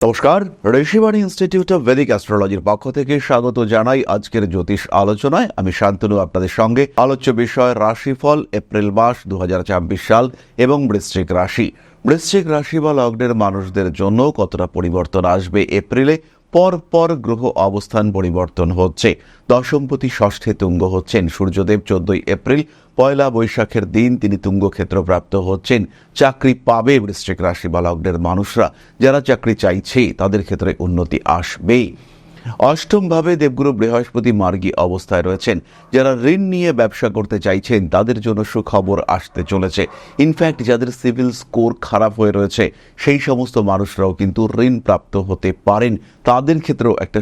নমস্কার, Rishibani institute of Vedic অ্যাস্ট্রোলজির পক্ষ থেকে স্বাগত জানাই আজকের জ্যোতিষ আলোচনায়। আমি শান্তনু আপনাদের সঙ্গে। আলোচ্য বিষয় রাশিফল এপ্রিল মাস 2024 সাল এবং বৃশ্চিক রাশি। বৃশ্চিক রাশি বা লগ্নের মানুষদের জন্য কতটা পরিবর্তন আসবে এপ্রিলে। পর গ্রহ অবস্থান পরিবর্তন হচ্ছে। দশমপতি ষষ্ঠে তুঙ্গ হচ্ছেন সূর্যদেব 14 এপ্রিল। পয়লা বৈশাখের দিন তিনি তুঙ্গ ক্ষেত্রপ্রাপ্ত হচ্ছেন। চাকরি পাবে বৃশ্চিক রাশি বা লগ্নের মানুষরা। যারা চাকরি চাইছে তাদের ক্ষেত্রে উন্নতি আসবেই। অষ্টম ভাবে দেবগুরু বৃহস্পতি মার্গী অবস্থায় রয়েছেন। যারা ঋণ নিয়ে ব্যবসা করতে চাইছেন তাদের জন্য সুখবর আসতে চলেছে। ইনফ্যাক্ট যাদের সিভিল স্কোর খারাপ হয়ে রয়েছে সেই সমস্ত মানুষরাও কিন্তু ঋণ প্রাপ্ত হতে পারেন। তাদের ক্ষেত্রেও একটা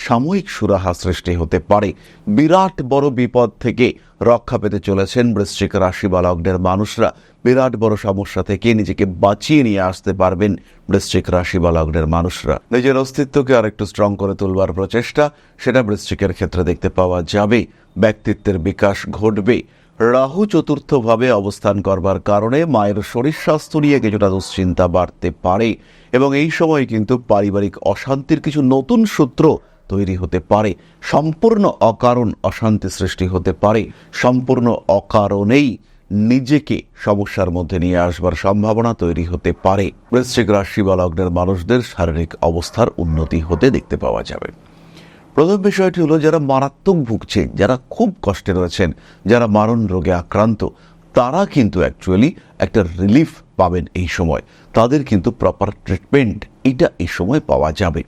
সাময়িক সুরাহা সৃষ্টি হতে পারে। বিরাট বড় বিপদ থেকে রক্ষা পেতে চলেছেন বৃশ্চিক রাশি বা লগ্নের মানুষরা। বিরাট বড় সমস্যা থেকে নিজেকে বাঁচিয়ে নিয়ে আসতে পারবেন বৃশ্চিক রাশি বা লগ্নের মানুষরা। নিজের অস্তিত্বকে আরেকটু স্ট্রং করে তুলবার প্রচেষ্টা, সেটা বৃশ্চিকের ক্ষেত্রে দেখতে পাওয়া যাবে। ব্যক্তিত্বের বিকাশ ঘটবে। রাহু চতুর্থভাবে অবস্থান করবার কারণে মায়ের শরীর স্বাস্থ্য নিয়ে কিছুটা দুশ্চিন্তা বাড়তে পারে এবং এই সময় কিন্তু পারিবারিক অশান্তির কিছু নতুন সূত্র তৈরি হতে পারে। সম্পূর্ণ অকারণ অশান্তি সৃষ্টি হতে পারে। সম্পূর্ণ অকারণেই নিজেকে সমস্যার মধ্যে নিয়ে আসবার সম্ভাবনা তৈরি হতে পারে। বৃশ্চিক রাশি বা লগ্নের মানুষদের শারীরিক অবস্থার উন্নতি হতে দেখতে পাওয়া যাবে। প্রথম বিষয়টি হলো, যারা মারাত্মক ভুগছেন, যারা খুব কষ্টে রয়েছেন, যারা মারণ রোগে আক্রান্ত, তারা কিন্তু অ্যাকচুয়ালি একটা রিলিফ পাবেন এই সময়। তাদের কিন্তু প্রপার ট্রিটমেন্ট এটা এই সময় পাওয়া যাবে।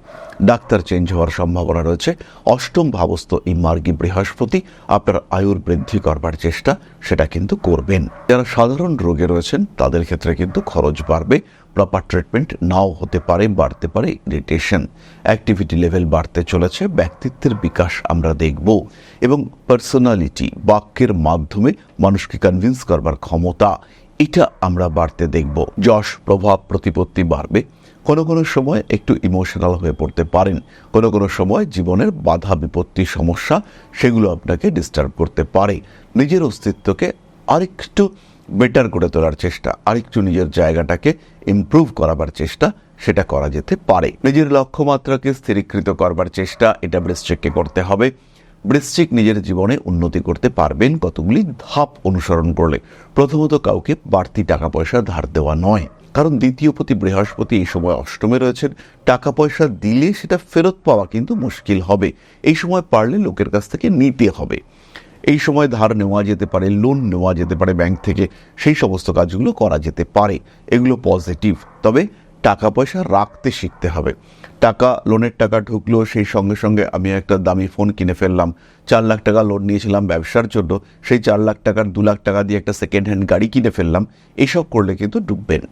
ডাক্তার চেঞ্জ হওয়ার সম্ভাবনা রয়েছে। অষ্টম ভাবস্থ এই মার্গী বৃহস্পতি আপনার আয়ুর বৃদ্ধি করবার চেষ্টা সেটা কিন্তু করবেন। যারা সাধারণ রোগে রয়েছেন তাদের ক্ষেত্রে কিন্তু খরচ বাড়বে। প্রপার ট্রিটমেন্ট নাও হতে পারে, বাড়তে পারে ইরিটেশন। অ্যাক্টিভিটি লেভেল বাড়তে চলেছে। ব্যক্তিত্বের বিকাশ আমরা দেখব এবং পার্সোনালিটি, বাক্যের মাধ্যমে মানুষকে কনভিন্স করবার ক্ষমতা, এটা আমরা বাড়তে দেখব। যশ, প্রভাব, প্রতিপত্তি বাড়বে। কোনো সময় একটু ইমোশনাল হয়ে পড়তে পারেন। কোনো সময় জীবনের বাধা বিপত্তি সমস্যা সেগুলো আপনাকে ডিস্টার্ব করতে পারে। নিজের অস্তিত্বকে আরেকটু বেটার করে তোলার চেষ্টা, আরেকটু নিজের জায়গাটাকে ইমপ্রুভ করাবার চেষ্টা সেটা করা যেতে পারে। নিজের লক্ষ্যমাত্রাকে স্থিরীকৃত করবার চেষ্টা এটা বৃশ্চিককে করতে হবে। বৃশ্চিক নিজের জীবনে উন্নতি করতে পারবেন কতগুলি ধাপ অনুসরণ করলে। প্রথমত, কাউকে বাড়তি টাকা পয়সা ধার দেওয়া নয়, কারণ দ্বিতীয়পতি বৃহস্পতি এই সময় অষ্টমে রয়েছেন। টাকা পয়সা দিলে সেটা ফেরত পাওয়া কিন্তু মুশকিল হবে। এই সময় পারলে লোকের কাছ থেকে নিতে হবে। এই সময় ধার নেওয়া যেতে পারে, লোন নেওয়া যেতে পারে ব্যাংক থেকে। সেই সমস্ত কাজগুলো করা যেতে পারে। এগুলো পজিটিভ। তবে টাকা পয়সা রাখতে শিখতে হবে। লোনের টাকা ঢুকলো, সেই সঙ্গে সঙ্গে আমি একটা দামি ফোন কিনে ফেললাম। 4 লাখ টাকা লোন নিয়েছিলাম ব্যবসার জন্য, সেই 4 লাখ টাকার 2 লাখ টাকা দিয়ে একটা সেকেন্ড হ্যান্ড গাড়ি কিনে ফেললাম। এইসব করলে কিন্তু ডুববেন।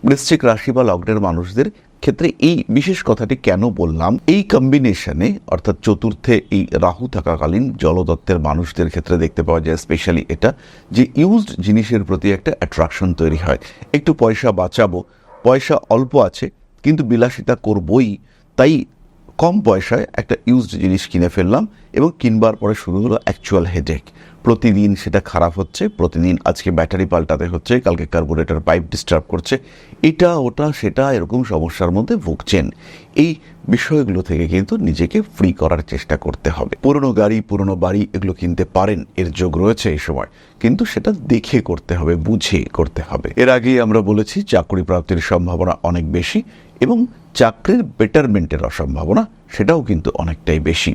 বৃশ্চিক রাশি বা লগ্নের মানুষদের ক্ষেত্রে এই বিশেষ কথাটি কেন বললাম, এই কম্বিনেশনে অর্থাৎ চতুর্থে এই রাহু থাকাকালীন জলদত্তের মানুষদের ক্ষেত্রে দেখতে পাওয়া যায় স্পেশালি এটা, যে ইউজড জিনিসের প্রতি একটা অ্যাট্রাকশন তৈরি হয়। একটু পয়সা বাঁচাবো, পয়সা অল্প আছে কিন্তু বিলাসিতা করবই, তাই কম পয়সায় একটা ইউজড জিনিস কিনে ফেললাম এবং কিনবার পরে শুরু হলো অ্যাকচুয়াল হেডেক। প্রতিদিন সেটা খারাপ হচ্ছে, প্রতিদিন আজকে ব্যাটারি পাল্টাতে হচ্ছে, কালকে কার্বোরেটর পাইপ ডিস্টার্ব করছে, এটা ওটা সেটা এরকম সমস্যার মধ্যে ভুগছেন। এই বিষয়গুলো থেকে কিন্তু নিজেকে ফ্রি করার চেষ্টা করতে হবে। পুরনো গাড়ি, পুরনো বাড়ি এগুলো কিনতে পারেন, এর যোগ রয়েছে এই সময়, কিন্তু সেটা দেখে করতে হবে, বুঝে করতে হবে। এর আগেই আমরা বলেছি চাকরি প্রাপ্তির সম্ভাবনা অনেক বেশি এবং চাকরির বেটারমেন্টের সম্ভাবনা সেটাও কিন্তু অনেকটাই বেশি।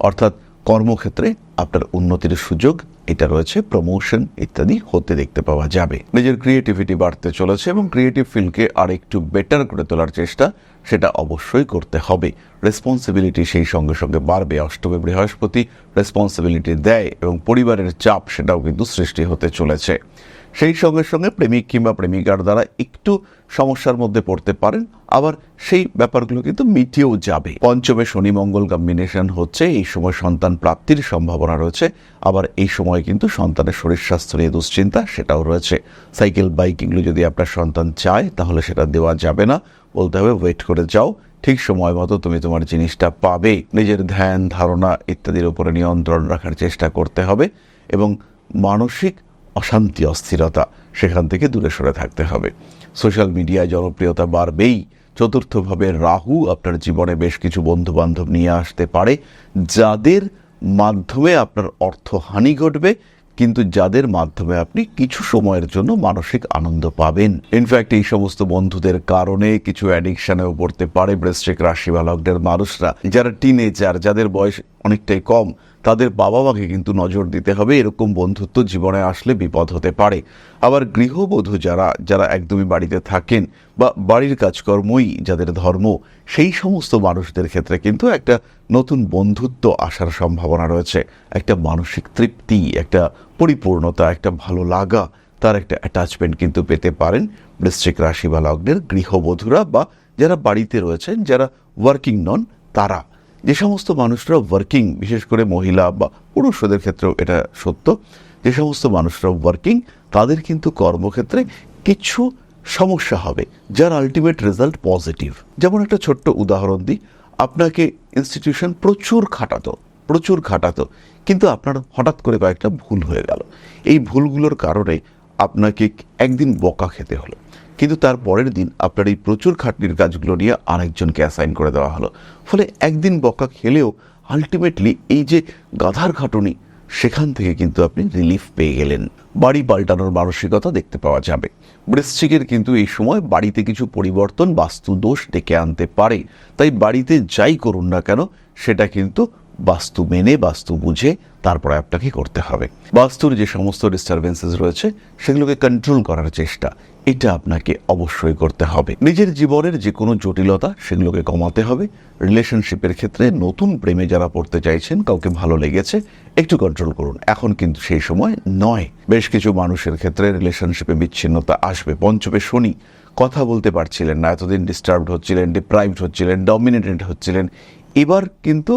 অর্থাৎ কর্মক্ষেত্রে আপনার উন্নতির সুযোগ এটা রয়েছে, প্রমোশন ইত্যাদি হতে দেখতে পাওয়া যাবে। নিজের ক্রিয়েটিভিটি বাড়তে চলেছে এবং ক্রিয়েটিভ ফিল্ডকে আর একটু বেটার করে তোলার চেষ্টা সেটা অবশ্যই করতে হবে। রেসপন্সিবিলিটি সেই সঙ্গে সঙ্গে বাড়বে। অষ্টমে বৃহস্পতি রেসপন্সিবিলিটি দেয় এবং পরিবারের চাপ সেটাও কিন্তু সৃষ্টি হতে চলেছে। সেই সঙ্গে সঙ্গে প্রেমিক কিংবা প্রেমিকার দ্বারা একটু সমস্যার মধ্যে পড়তে পারেন, আবার সেই ব্যাপারগুলো কিন্তু মিটিয়েও যাবে। পঞ্চমে শনি মঙ্গল কম্বিনেশন হচ্ছে, এই সময় সন্তান প্রাপ্তির সম্ভাবনা রয়েছে। আবার এই সময় কিন্তু সন্তানের শরীর স্বাস্থ্য নিয়ে দুশ্চিন্তা সেটাও রয়েছে। সাইকেল, বাইক এগুলো যদি আপনার সন্তান চায় তাহলে সেটা দেওয়া যাবে না, বলতে হবে ওয়েট করে যাও, ঠিক সময় মতো তুমি তোমার জিনিসটা পাবে। নিজের ধ্যান ধারণা ইত্যাদির উপরে নিয়ন্ত্রণ রাখার চেষ্টা করতে হবে এবং মানসিক অশান্তি, অস্থিরতা সেখান থেকে দূরে সরে থাকতে হবে। সোশ্যাল মিডিয়ায় জনপ্রিয়তা বাড়বেই, চতুর্থভাবে রাহু আপনার জীবনে বেশ কিছু বন্ধু বান্ধব নিয়ে আসতে পারে, যাদের মাধ্যমে আপনার অর্থহানি ঘটবে, কিন্তু যাদের মাধ্যমে আপনি কিছু সময়ের জন্য মানসিক আনন্দ পাবেন। ইনফ্যাক্ট এই সমস্ত বন্ধুদের কারণে কিছু অ্যাডিকশনেও পড়তে পারে বৃশ্চিক রাশি বা লগ্নের মানুষরা। যারা টিনেজার, যাদের বয়স অনেকটাই কম, তাদের বাবা মাকে কিন্তু নজর দিতে হবে। এরকম বন্ধুত্ব জীবনে আসলে বিপদ হতে পারে। আবার গৃহবধূ যারা একদমই বাড়িতে থাকেন বা বাড়ির কাজকর্মই যাদের ধর্ম, সেই সমস্ত মানুষদের ক্ষেত্রে কিন্তু একটা নতুন বন্ধুত্ব আসার সম্ভাবনা রয়েছে। একটা মানসিক তৃপ্তি, একটা পরিপূর্ণতা, একটা ভালো লাগা, তার একটা অ্যাটাচমেন্ট কিন্তু পেতে পারেন বৃশ্চিক রাশি বা লগ্নের গৃহবধূরা বা যারা বাড়িতে রয়েছেন, যারা ওয়ার্কিং নন তারা। যে সমস্ত মানুষরা ওয়ার্কিং, বিশেষ করে মহিলা বা পুরুষদের ক্ষেত্রেও এটা সত্য, যে সমস্ত মানুষরা ওয়ার্কিং, তাদের কিন্তু কর্মক্ষেত্রে কিছু সমস্যা হবে, যার আলটিমেট রেজাল্ট পজিটিভ। যেমন একটা ছোট্ট উদাহরণ দিই, আপনাকে ইনস্টিটিউশন প্রচুর খাটাতো, কিন্তু আপনার হঠাৎ করে কয়েকটা ভুল হয়ে গেল। এই ভুলগুলোর কারণে আপনাকে একদিন বকা খেতে হলো, কিন্তু তার পরের দিন আপনার এই প্রচুর খাটনির কাজগুলো নিয়ে আরেকজনকে অ্যাসাইন করে দেওয়া হলো। ফলে একদিন বকা খেলেও আলটিমেটলি এই যে গাধার খাটুনি, সেখান থেকে কিন্তু আপনি রিলিফ পেয়ে গেলেন। বাড়ি পাল্টানোর মানসিকতা দেখতে পাওয়া যাবে। বৃশ্চিকের কিন্তু এই সময় বাড়িতে কিছু পরিবর্তন, বাস্তু দোষ ডেকে আনতে পারে। তাই বাড়িতে যাই করুন না কেন, সেটা কিন্তু বাস্তু মেনে, বাস্তু বুঝে তারপরে আপনাকে করতে হবে। বাস্তুর যে সমস্ত ডিস্টারবেন্সেস রয়েছে, সেগুলোকে কন্ট্রোল করার চেষ্টা, এটা আপনাকে অবশ্যই করতে হবে। নিজের জীবনের যে কোনো জটিলতা, সেগুলোকে কমাতে হবে। রিলেশনশিপের ক্ষেত্রে নতুন প্রেমে যারা পড়তে চাইছেন, কাউকে ভালো লেগেছে, একটু কন্ট্রোল করুন, এখন কিন্তু সেই সময় নয়। বেশ কিছু মানুষের ক্ষেত্রে রিলেশনশিপে বিচ্ছিন্নতা আসবে। পঞ্চমে শনি, কথা বলতে পারছিলেন না, এতদিন ডিস্টার্বড হচ্ছিলেন, ডিপ্রাইভড হচ্ছিলেন, ডমিনেটেড হচ্ছিলেন, এবার কিন্তু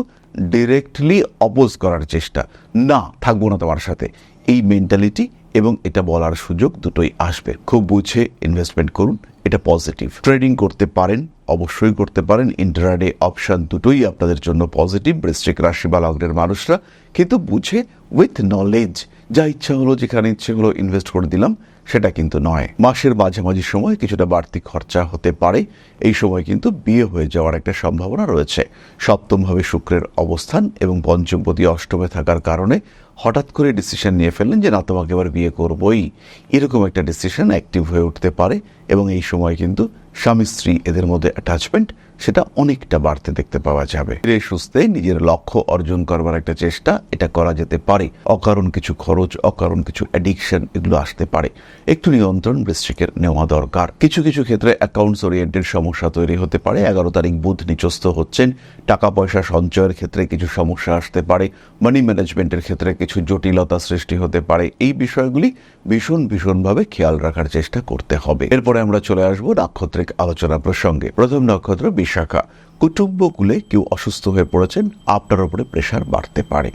ডিরেক্টলি অপোজ করার চেষ্টা, না থাকবো না তোমার সাথে, এই মেন্টালিটি এবং এটা বলার সুযোগ দুটোই আসবে। খুব বুঝে ইনভেস্টমেন্ট করুন, এটা পজিটিভ। ট্রেডিং করতে পারেন, অবশ্যই করতে পারেন। ইন্ট্রাডে অপশন দুটোই আপনাদের জন্য পজিটিভ বৃশ্চিক রাশি বা লগ্নের মানুষরা, কিন্তু বুঝে, উইথ নলেজ। যা ইচ্ছা হলো, যেখানে ইচ্ছে হলো ইনভেস্ট করে দিলাম, সেটা কিন্তু নয়। মাসের মাঝামাঝি সময় কিছুটা বাড়তি খরচা হতে পারে। এই সময় কিন্তু বিয়ে হয়ে যাওয়ার একটা সম্ভাবনা রয়েছে। সপ্তমভাবে শুক্রের অবস্থান এবং পঞ্চমপতি অষ্টমে থাকার কারণে হঠাৎ করে ডিসিশন নিয়ে ফেললেন যে না, তোমাকে এবার বিয়ে করবই, এরকম একটা ডিসিশন অ্যাক্টিভ হয়ে উঠতে পারে। এবং এই সময় কিন্তু স্বামী স্ত্রী এদের মধ্যে অ্যাটাচমেন্ট, সেটা অনেকটা বাড়তে দেখতে পাওয়া যাবে। ধীরে সুস্থে নিজের লক্ষ্য অর্জন করবার একটা চেষ্টা, এটা করা যেতে পারে। অকারণ কিছু খরচ, অকারণ কিছু অ্যাডিকশন, এগুলো আসতে পারে। একটু নিয়ন্ত্রণ বৃশ্চিকের নেওয়া দরকার। কিছু কিছু ক্ষেত্রে অ্যাকাউন্টস ওরিয়েন্টেড সমস্যা তৈরি হতে পারে। 11 তারিখ বুধ নিচস্থ হচ্ছেন। টাকা পয়সা সঞ্চয়ের ক্ষেত্রে কিছু সমস্যা আসতে পারে। মানি ম্যানেজমেন্টের ক্ষেত্রে কিছু জটিলতা সৃষ্টি হতে পারে। এই বিষয়গুলি ভীষণভাবে খেয়াল রাখার চেষ্টা করতে হবে। এরপরে আমরা চলে আসবো নাক্ষত্রিক আলোচনা প্রসঙ্গে। প্রথম নক্ষত্র বিশাখা। কুটুম্বকুলে কেউ অসুস্থ হয়ে পড়েছেন, আপনার উপরে প্রেশার বাড়তে পারে।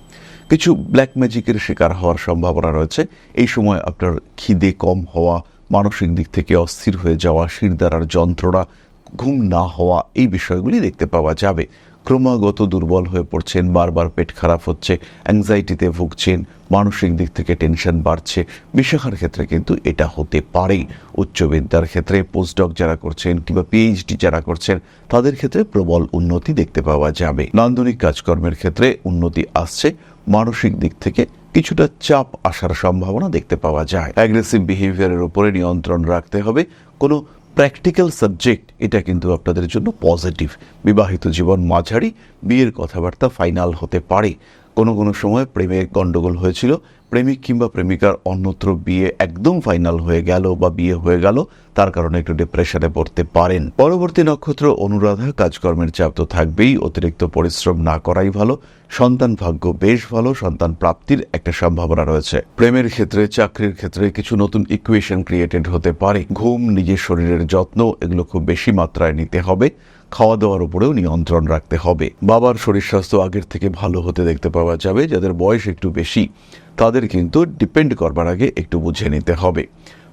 কিছু ব্ল্যাক ম্যাজিকের শিকার হওয়ার সম্ভাবনা রয়েছে। এই সময় আপনার খিদে কম হওয়া, মানসিক দিক থেকে অস্থির হয়ে যাওয়া, শিরদাঁড়ার যন্ত্রণা, ঘুম না হওয়া, এই বিষয়গুলি দেখতে পাওয়া যাবে। ক্রমাগত দুর্বল হয়ে পড়ছেন, বারবার পেট খারাপ হচ্ছে, অ্যাংজাইটিতে ভুগছেন, মানসিক দিক থেকে টেনশন বাড়ছে। বিশাখার ক্ষেত্রে কিন্তু এটা হতে পারে। উচ্চবিদ্যার ক্ষেত্রে পোস্টডক যারা করছেন কিংবা পিএইচডি যারা করছেন, তাদের ক্ষেত্রে প্রবল উন্নতি দেখতে পাওয়া যাবে। নান্দনিক কাজকর্মের ক্ষেত্রে উন্নতি আসছে। মানসিক দিক থেকে কিছুটা চাপ আসার সম্ভাবনা দেখতে পাওয়া যায়। অ্যাগ্রেসিভ বিহেভিয়ারের উপরে নিয়ন্ত্রণ রাখতে হবে। কোনো প্র্যাকটিক্যাল সাবজেক্ট, এটা কিন্তু আপনাদের জন্য পজিটিভ। বিবাহিত জীবন মাঝারি, বিয়ের কথাবার্তা ফাইনাল হতে পারে। কোনো সময় প্রেমে গন্ডগোল হয়েছিল, প্রেমিক কিংবা প্রেমিকার অন্যত্র বিয়ে একদম ফাইনাল হয়ে গেল বা বিয়ে হয়ে গেল, তার কারণে একটু ডিপ্রেশনে পড়তে পারেন। পরবর্তী নক্ষত্র অনুরাধা। কাজকর্মের চাপ তো থাকবেই, অতিরিক্ত পরিশ্রম না করাই ভালো। সন্তান ভাগ্য বেশ ভালো, সন্তান প্রাপ্তির একটা সম্ভাবনা রয়েছে। প্রেমের ক্ষেত্রে, চাকরির ক্ষেত্রে কিছু নতুন ইকুয়েশন ক্রিয়েটেড হতে পারে। ঘুম, নিজের শরীরের যত্ন, এগুলো খুব বেশি মাত্রায় নিতে হবে। খাওয়া দাওয়ার উপরেও নিয়ন্ত্রণ রাখতে হবে। বাবার শরীর স্বাস্থ্য আগের থেকে ভালো হতে দেখতে পাওয়া যাবে। যাদের বয়স একটু বেশি, তাদের কিন্তু ডিপেন্ড করবার আগে একটু বুঝে নিতে হবে।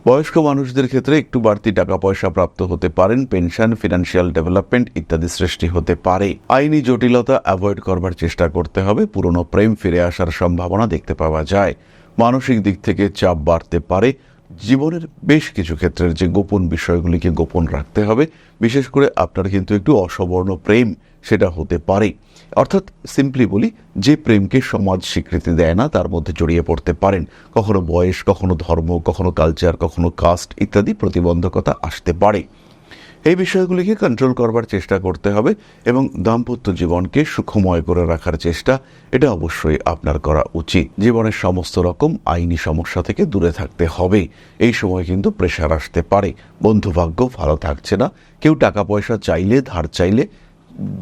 বয়স্ক মানুষদের ক্ষেত্রে একটু বাড়তি টাকা পয়সা প্রাপ্ত হতে পারেন। পেনশন, ফিনান্সিয়াল ডেভেলপমেন্ট ইত্যাদি সৃষ্টি হতে পারে। আইনি জটিলতা অ্যাভয়েড করবার চেষ্টা করতে হবে। পুরনো প্রেম ফিরে আসার সম্ভাবনা দেখতে পাওয়া যায়। মানসিক দিক থেকে চাপ বাড়তে পারে। জীবনের বেশ কিছু ক্ষেত্রের যে গোপন বিষয়গুলিকে গোপন রাখতে হবে। বিশেষ করে আপনার কিন্তু একটু অসবর্ণ প্রেম সেটা হতে পারে, অর্থাৎ সিম্পলি বলি, যে প্রেমকে সমাজ স্বীকৃতি দেয় না তার মধ্যে জড়িয়ে পড়তে পারেন। কখনো বয়স, কখনো ধর্ম, কখনো কালচার, কখনো কাস্ট ইত্যাদি প্রতিবন্ধকতা আসতে পারে। এই বিষয়গুলিকে কন্ট্রোল করবার চেষ্টা করতে হবে এবং দাম্পত্য জীবনকে সুখময় করে রাখার চেষ্টা এটা অবশ্যই আপনার করা উচিত। জীবনের সমস্ত রকম আইনি সমস্যা থেকে দূরে থাকতে হবে। এই সময় কিন্তু প্রেশার আসতে পারে, বন্ধুভাগ্য ভালো থাকছে না। কেউ টাকা পয়সা চাইলে, ধার চাইলে,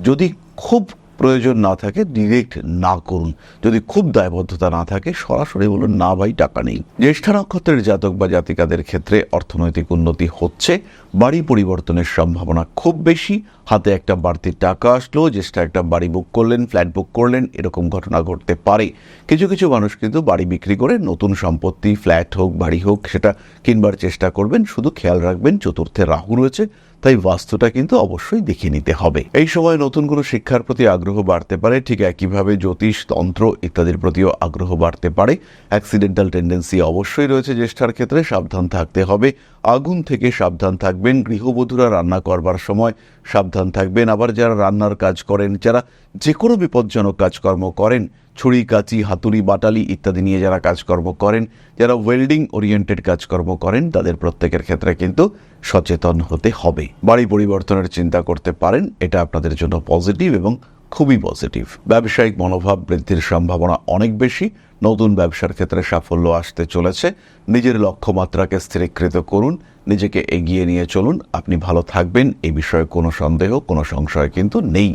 যদি খুব প্রয়োজন না থাকে ডিরেক্ট না করুন। যদি খুব দায়বদ্ধতা না থাকে সরাসরি বলুন, না ভাই টাকা নেই। জ্যেষ্ঠা নক্ষত্রের জাতক বা জাতিকাদের ক্ষেত্রে অর্থনৈতিক উন্নতি হচ্ছে, বাড়ি পরিবর্তনের সম্ভাবনা খুব বেশি। হাতে একটা বাড়তি টাকা আসলো, জ্যেষ্ঠা একটা বাড়ি বুক করলেন, ফ্ল্যাট বুক করলেন, এরকম ঘটনা ঘটতে পারে। কিছু কিছু মানুষ কিন্তু বাড়ি বিক্রি করে নতুন সম্পত্তি, ফ্ল্যাট হোক, বাড়ি হোক, সেটা কিনবার চেষ্টা করবেন। শুধু খেয়াল রাখবেন চতুর্থে রাহু রয়েছে, তাই বাস্তুটা কিন্তু অবশ্যই দেখে নিতে হবে। এই সময় নতুন কোনো শিক্ষার প্রতি আগ্রহ বাড়তে পারে, ঠিক একইভাবে জ্যোতিষ, তন্ত্র ইত্যাদির প্রতিও আগ্রহ বাড়তে পারে। অ্যাক্সিডেন্টাল টেন্ডেন্সি অবশ্যই রয়েছে জ্যেষ্ঠার ক্ষেত্রে, সাবধান থাকতে হবে। আগুন থেকে সাবধান থাকবেন। গৃহবধূরা রান্না করবার সময় সাবধান থাকবেন। আবার যারা রান্নার কাজ করেন, যারা যে কোনো বিপজ্জনক কাজকর্ম করেন, ছুরি, কাঁচি, হাতুড়ি, বাটালি ইত্যাদি নিয়ে যারা কাজকর্ম করেন, যারা ওয়েল্ডিং ওরিয়েন্টেড কাজকর্ম করেন, তাদের প্রত্যেকের ক্ষেত্রে কিন্তু সচেতন হতে হবে। বাড়ি পরিবর্তনের চিন্তা করতে পারেন, এটা আপনাদের জন্য পজিটিভ এবং খুবই পজিটিভ। ব্যবসায়িক মনোভাব বৃদ্ধির সম্ভাবনা অনেক বেশি। নতুন ব্যবসার ক্ষেত্রে সাফল্য আসতে চলেছে। নিজের লক্ষ্যমাত্রাকে স্থিরীকৃত করুন, নিজেকে এগিয়ে নিয়ে চলুন, আপনি ভালো থাকবেন, এই বিষয়ে কোনো সন্দেহ, কোনো সংশয় কিন্তু নেই।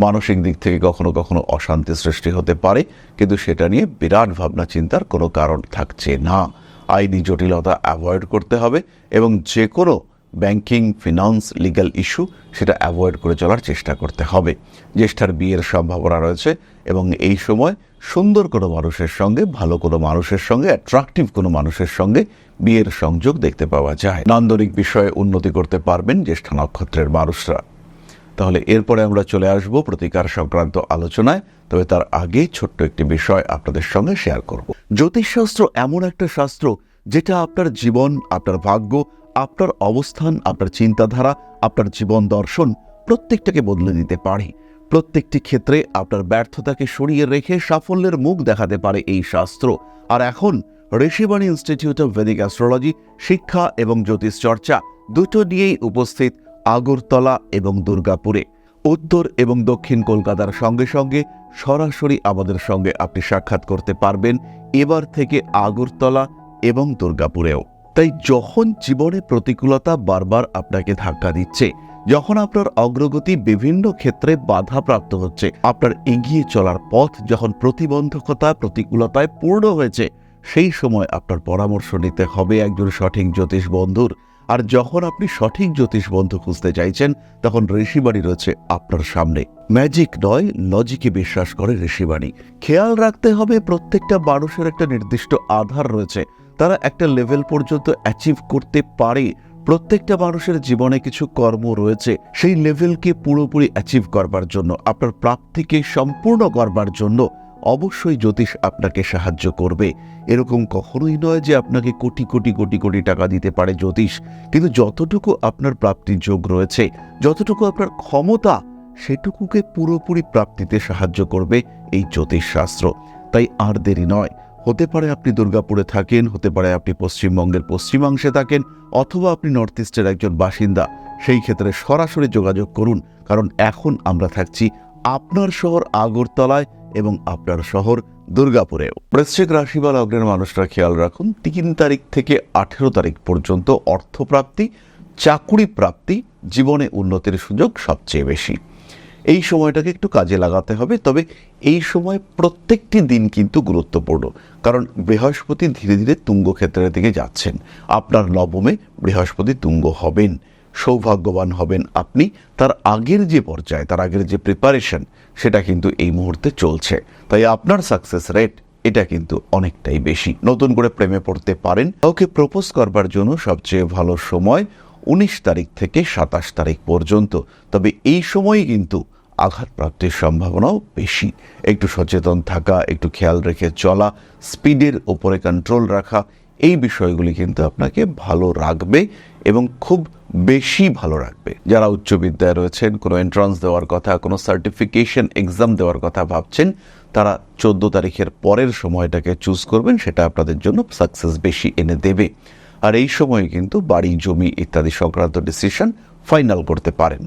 মানসিক দিক থেকে কখনো কখনো অশান্তি সৃষ্টি হতে পারে, কিন্তু সেটা নিয়ে বিরাট ভাবনা চিন্তার কোনো কারণ থাকছে না। আইনি জটিলতা অ্যাভয়েড করতে হবে এবং যে কোনো ব্যাংকিং, ফিনান্স, লিগ্যাল ইস্যু সেটা অ্যাভয়েড করে চলার চেষ্টা করতে হবে। জ্যেষ্ঠার বিয়ের সম্ভাবনা রয়েছে এবং এই সময় সুন্দর কোনো মানুষের সঙ্গে, ভালো কোনো মানুষের সঙ্গে, অ্যাট্রাকটিভ কোনো মানুষের সঙ্গে বিয়ের সংযোগ দেখতে পাওয়া যায়। নান্দনিক বিষয়ে উন্নতি করতে পারবেন জ্যেষ্ঠা নক্ষত্রের মানুষরা। তাহলে এরপরে আমরা চলে আসব প্রতিকার সংক্রান্ত আলোচনায়। তবে তার আগে ছোট্ট একটি বিষয় আপনাদের সঙ্গে শেয়ার করব। জ্যোতিষশাস্ত্র এমন একটা শাস্ত্র যেটা আপনার জীবন, আপনার ভাগ্য, আপনার অবস্থান, আপনার চিন্তাধারা, আপনার জীবন দর্শন প্রত্যেকটাকে বদলে দিতে পারে। প্রত্যেকটি ক্ষেত্রে আপনার ব্যর্থতাকে সরিয়ে রেখে সাফল্যের মুখ দেখাতে পারে এই শাস্ত্র। আর এখন Rishibani institute of Vedic astrology শিক্ষা এবং জ্যোতিষ চর্চা দুটো নিয়েই উপস্থিত আগরতলা এবং দুর্গাপুরে। উত্তর এবং দক্ষিণ কলকাতার সঙ্গে সঙ্গে সরাসরি আমাদের সঙ্গে আপনি সাক্ষাৎ করতে পারবেন এবার থেকে আগরতলা এবং দুর্গাপুরেও। তাই যখন জীবনে প্রতিকূলতা বারবার আপনাকে ধাক্কা দিচ্ছে, যখন আপনার অগ্রগতি বিভিন্ন ক্ষেত্রে বাধাপ্রাপ্ত হচ্ছে, আপনার এগিয়ে চলার পথ যখন প্রতিবন্ধকতা, প্রতিকূলতায় পূর্ণ হয়েছে, সেই সময় আপনার পরামর্শ নিতে হবে একজন সঠিক জ্যোতিষ বন্ধুর। আর যখন আপনি সঠিক জ্যোতিষ বন্ধু খুঁজতে চাইছেন, তখন ঋষিবাণী রয়েছে আপনার সামনে। ম্যাজিক নয়, লজিকে বিশ্বাস করে ঋষিবাণী। খেয়াল রাখতে হবে প্রত্যেকটা মানুষের একটা নির্দিষ্ট আধার রয়েছে, তারা একটা লেভেল পর্যন্ত অ্যাচিভ করতে পারে। প্রত্যেকটা মানুষের জীবনে কিছু কর্ম রয়েছে, সেই লেভেলকে পুরোপুরি অ্যাচিভ করবার জন্য, আপনার প্রাপ্তিকে সম্পূর্ণ করবার জন্য অবশ্যই জ্যোতিষ আপনাকে সাহায্য করবে। এরকম কখনোই নয় যে আপনাকে কোটি কোটি কোটি কোটি টাকা দিতে পারে জ্যোতিষ, কিন্তু যতটুকু আপনার প্রাপ্তির যোগ রয়েছে, যতটুকু আপনার ক্ষমতা, সেটুকুকে পুরোপুরি প্রাপ্তিতে সাহায্য করবে এই জ্যোতিষ শাস্ত্র। তাই আর দেরি নয়। হতে পারে আপনি দুর্গাপুরে থাকেন, হতে পারে আপনি পশ্চিমবঙ্গের পশ্চিমাংশে থাকেন, অথবা আপনি নর্থ ইস্টের একজন বাসিন্দা। সেই ক্ষেত্রে সরাসরি যোগাযোগ করুন, কারণ এখন আমরা থাকছি আপনার শহর আগরতলায় এবং আপনার শহর দুর্গাপুরেও। বৃশ্চিক রাশি বা লগ্নের মানুষরা খেয়াল রাখুন, 3 তারিখ থেকে 18 তারিখ পর্যন্ত অর্থপ্রাপ্তি, চাকুরি প্রাপ্তি, জীবনে উন্নতির সুযোগ সবচেয়ে বেশি। এই সময়টাকে একটু কাজে লাগাতে হবে। তবে এই সময় প্রত্যেকটি দিন কিন্তু গুরুত্বপূর্ণ, কারণ বৃহস্পতি ধীরে ধীরে তুঙ্গ ক্ষেত্রের দিকে যাচ্ছেন। আপনার নবমে বৃহস্পতি তুঙ্গ হবেন, সৌভাগ্যবান হবেন আপনি। তার আগের যে পর্যায়, তার আগের যে প্রিপারেশন, সেটা কিন্তু এই মুহূর্তে চলছে। তাই আপনার সাকসেস রেট এটা কিন্তু অনেকটাই বেশি। নতুন করে প্রেমে পড়তে পারেন। কাউকে প্রপোজ করবার জন্য সবচেয়ে ভালো সময় 19 তারিখ থেকে 27 তারিখ পর্যন্ত। তবে এই সময়ই কিন্তু আঘাতপ্রাপ্তির সম্ভাবনাও বেশি। একটু সচেতন থাকা, একটু খেয়াল রেখে চলা, স্পিডের ওপরে কন্ট্রোল রাখা, এই বিষয়গুলি কিন্তু আপনাকে ভালো রাখবে এবং খুব বেশি ভালো রাখবে। যারা উচ্চ বিদ্যায় রয়েছেন, কোনো এন্ট্রান্স দেওয়ার কথা, কোনো সার্টিফিকেশন এক্সাম দেওয়ার কথা ভাবছেন, তারা 14 তারিখের পরের সময়টাকে চুজ করবেন, সেটা আপনাদের জন্য সাকসেস বেশি এনে দেবে। আর এই সময়ে কিন্তু বাড়ি, জমি ইত্যাদি সংক্রান্ত ডিসিশন ফাইনাল করতে পারেন।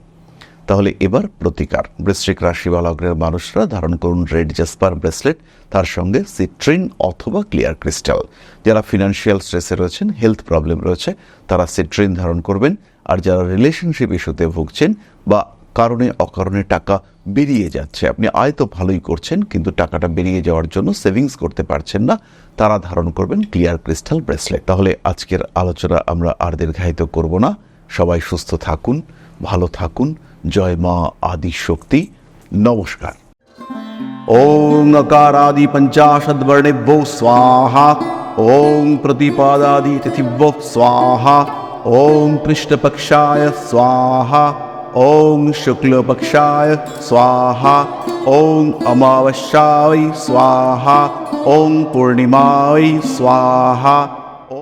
তাহলে এবার প্রতিকার। বৃশ্চিক রাশি বা লগ্নের মানুষরা ধারণ করুন রেড জাসপার ব্রেসলেট, তার সঙ্গে সিট্রিন অথবা ক্লিয়ার ক্রিস্টাল। যারা ফিনান্সিয়াল স্ট্রেসে রয়েছেন, হেলথ প্রবলেম রয়েছে, তারা সিট্রিন ধারণ করবেন। আর যারা রিলেশনশিপ ইস্যুতে ভুগছেন বা কারণে অকারণে টাকা বেরিয়ে যাচ্ছে, আপনি আয় তো ভালোই করছেন কিন্তু টাকাটা বেরিয়ে যাওয়ার জন্য সেভিংস করতে পারছেন না, তারা ধারণ করবেন ক্লিয়ার ক্রিস্টাল ব্রেসলেট। তাহলে আজকের আলোচনা আমরা আর দীর্ঘায়িত করব না। সবাই সুস্থ থাকুন, ভালো থাকুন। জয় মা আদি শক্তি। নমস্কার। ওং अकारादि पंचाशद्वर्णेभ्यो स्वाहा। ओं प्रतिपादादि तिथिभ्यो स्वाहा। ओं कृष्णपक्षाय स्वाहा। ओं शुक्लपक्षाय स्वाहा। ओं अमावस्याय स्वाहा। ओं पूर्णिमाय स्वाहा।